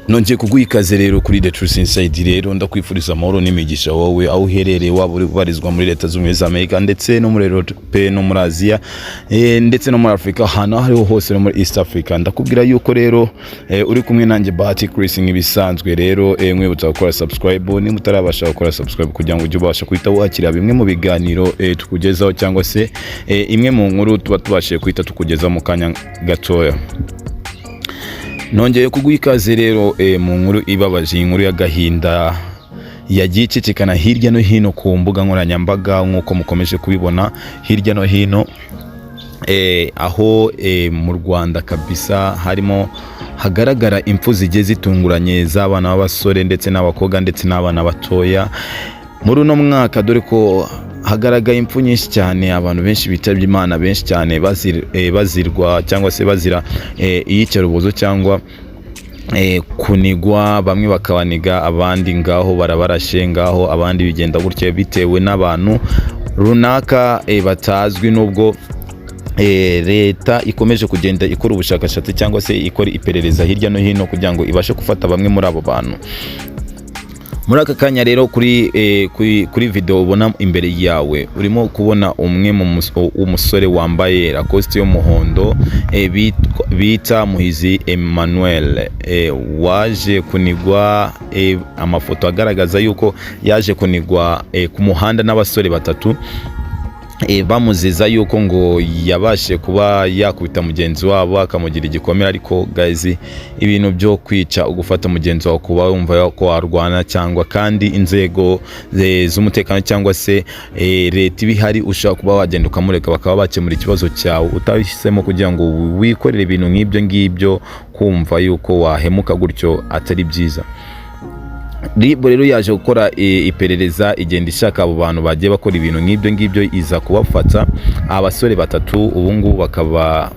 Nongeye kuguha ikaze rero kuri The Truth Inside. Rero ndakwifuriza amahoro n'imigisha wowe aho uherereye, waba uri kubarizwa muri Leta Zunze Ubumwe za Amerika ndetse no muri Europe no muri Aziya ndetse no muri Afrika, ahantu hariho hose no muri East Africa. Ndakubwira yuko rero uri kumwe nanjye Bahati Chris nk'ibisanzwe. Rero mwibutsa gukora subscribe niba utarabasha gukora subscribe kugira ngo ujye ubasha kwita wakira bimwe mu biganiro tukugezaho, cyangwa se imwe mu nkuru tuba tubashije kwita tukugezaho mu kanya gatoya. Nongeye kuguha ikaze rero mu nkuru ibabaje, inkuru y'agahinda yagiye icicikana hirya no hino ku mbuga nkoranyambaga nk'uko mukomeje kubibona hirya no hino, aho mu Rwanda kabisa harimo hagaragara impfu zigiye zitunguranye z'abana b'abasore ndetse n'abakobwa ndetse n'abana batoya muri uno mwaka, dore ko hagaragaye impfu nyinshi cyane, abantu benshi bitabye Imana benshi cyane bazirwa cyangwa se bazira iyicarubozo cyangwa kunigwa, bamwe bakabaniga abandi ngaho barabarashe ngaho, abandi bigenda gutyo bitewe n'abantu runaka batazwi, nubwo leta ikomeje kugenda ikora ubushakashatsi cyangwa se ikora iperereza hirya no hino kugira ngo ibashe gufata bamwe muri abo bantu. Muri aka kanya rero kuri video ubona imbere yawe urimo kubona umwe mu umusore wambaye Lacoste y'umuhondo bita Muhizi Emmanuel, waje kunigwa, amafoto agaragaza yuko yaje kunigwa ku muhanda n'abasore batatu, bamuziza yuko ngo yabashe kuba yakubita mugenzi wabo akamugira igikomere. Ariko guys, ibintu byo kwica ugufata mugenzi wawe kuba wumva ko warwana, cyangwa kandi inzego z'umutekano cyangwa se leta ibihari ushaka kuba wagenda ukamureka bakaba bakemura ikibazo cyawe, utahisemo kugira ngo wikorere ibintu nk'ibyo ngibyo, kumva yuko wahemuka gutyo atari byiza. Ribu rero yaje gukora iperereza, igenda ishaka abo bantu bagiye bakora ibintu nk'ibyo ngibyo, iza kubafata abasore batatu. Ubu ngubu bakaba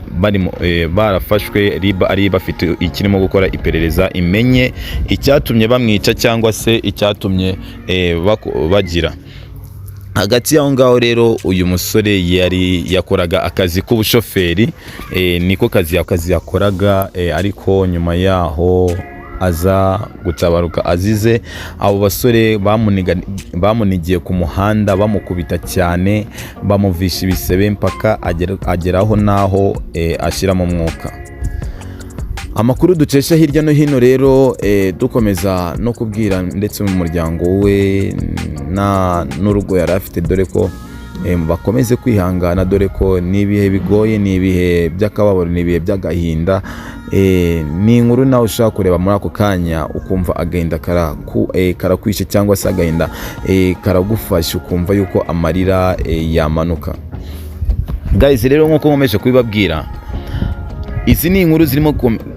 barafashwe, Ribu ari bafite ikirimo gukora iperereza imenye icyatumye bamwica cyangwa se icyatumye bagira. Hagati yaho ngaho rero uyu musore yakoraga akazi k'ubushoferi, niko kazi yakoraga, ariko nyuma yaho aza gutabaruka azize abo basore bamunigiye ku muhanda, bamukubita cyane, bamuvisha ibisebe mpaka ageraho naho ashira mu mwuka. Amakuru dukesha hirya no hino rero dukomeza no kubwira ndetse mu muryango we n'urugo yari afite, dore ko bakomeze kwihangana, dore ko nibihe bigoye, nibihe by'akababaro, nibihe by'agahinda. Ni inkuru nawe ushaka kureba muri ako kanya ukumva agahinda karakwishe cyangwa se agahinda karagufasha, ukumva yuko amarira yamanuka. Guys, rero nk'uko nkomeje kubibabwira, izi ni inkuru zirimo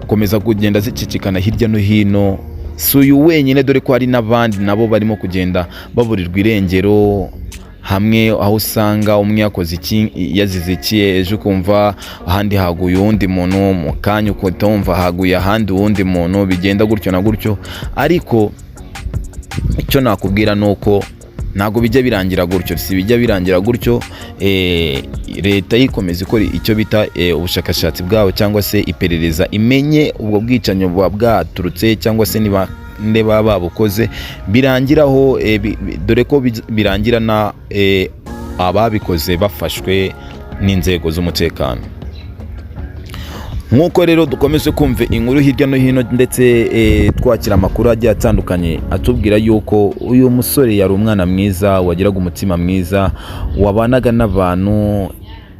komeza kugenda zicicikana hirya no hino, si uyu wenyine, dore ko hari n'abandi nabo barimo kugenda baburirwa irengero hamwe, aho usanga umwe yakoze iki yazize iki, ejo ukumva ahandi haguye uwundi muntu, mu kanya ukumva haguye ahandi uwundi muntu, bigenda gutyo na gutyo. Ariko icyo nakubwira nuko ntago bijya birangira gutyo, si bijya birangira gutyo. Leta yikomeza ikora icyo bita ubushakashatsi bwabo cyangwa se iperereza, imenye ubwo bwicanyi buba bwaturutse cyangwa se niba babukoze birangiraho, dore ko birangira na ababikoze bafashwe n'inzego z'umutekano. Nk'uko rero dukomeze kumva inkuru hirya no hino ndetse twakira amakuru agiye atandukanye atubwira yuko uyu musore yari umwana mwiza, wagiraga umutima mwiza, wabanaga n'abantu,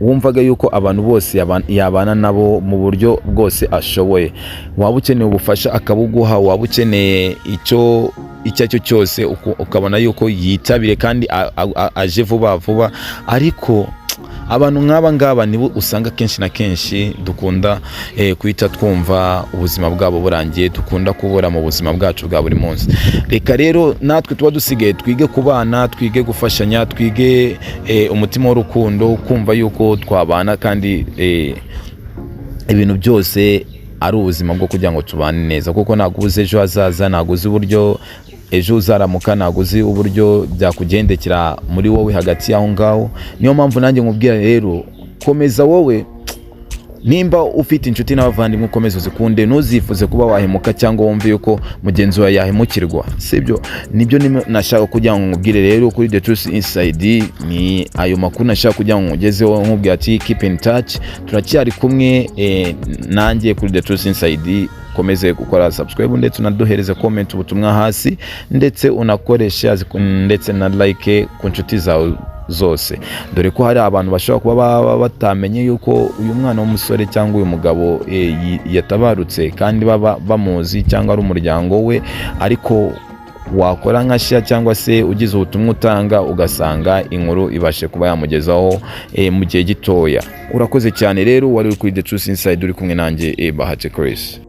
wumvaga yuko abantu bose yabana nabo mu buryo bwose ashoboye. Waba ukeneye ubufasha akabuguha, waba ukeneye icyo aricyo cyose ukabona yuko yitabire kandi aje vuba vuba. Ariko abantu nk'aba ngaba nibo usanga kenshi na kenshi dukunda kwita twumva ubuzima bwabo burangiye, dukunda kubura mu buzima bwacu bwa buri munsi. Reka rero natwe tuba dusigaye twige kubana, twige gufashanya, twige umutima w'urukundo, kumva yuko twabana kandi ibintu byose ari ubuzima bwo kugira ngo tubane neza, kuko ntabwo uzi ejo hazaza, ntabwo uzi uburyo ejo uzaramuka, ntabwo uzi uburyo byakugendekera muri wowe hagati yaho ngaho. Niyo mpamvu nanjye nkubwira rero, komeza wowe nimba ufite inshuti n'abavandimwe ukomeze uzikunde, ntuzifuze kuba wahemuka cyangwa wumve yuko mugenzi wawe yahemukirwa, sibyo? Nibyo nashaka kugira ngo nkubwire rero kuri The Truth Inside. Ni ayo makuru nashaka kugira ngo nkugezeho, nkubwira ati keep in touch, turacyari kumwe nanjye kuri The Truth Inside. Komeze gukora subscribe ndetse unaduhereze comment ubutumwa hasi, ndetse unakoresha ndetse na like ku nshuti zawe zose, dore ko hari abantu bashobora kuba batamenye yuko uyu mwana w'umusore cyangwa uyu mugabo yatabarutse kandi baba bamuzi cyangwa ari umuryango we, ariko wakora nka share cyangwa se ugize ubutumwa utanga ugasanga inkuru ibashe kuba yamugezaho mu gihe gitoya. Urakoze cyane rero, wari kuri The Truth Inside uri kumwe nanjye Bahati Chris.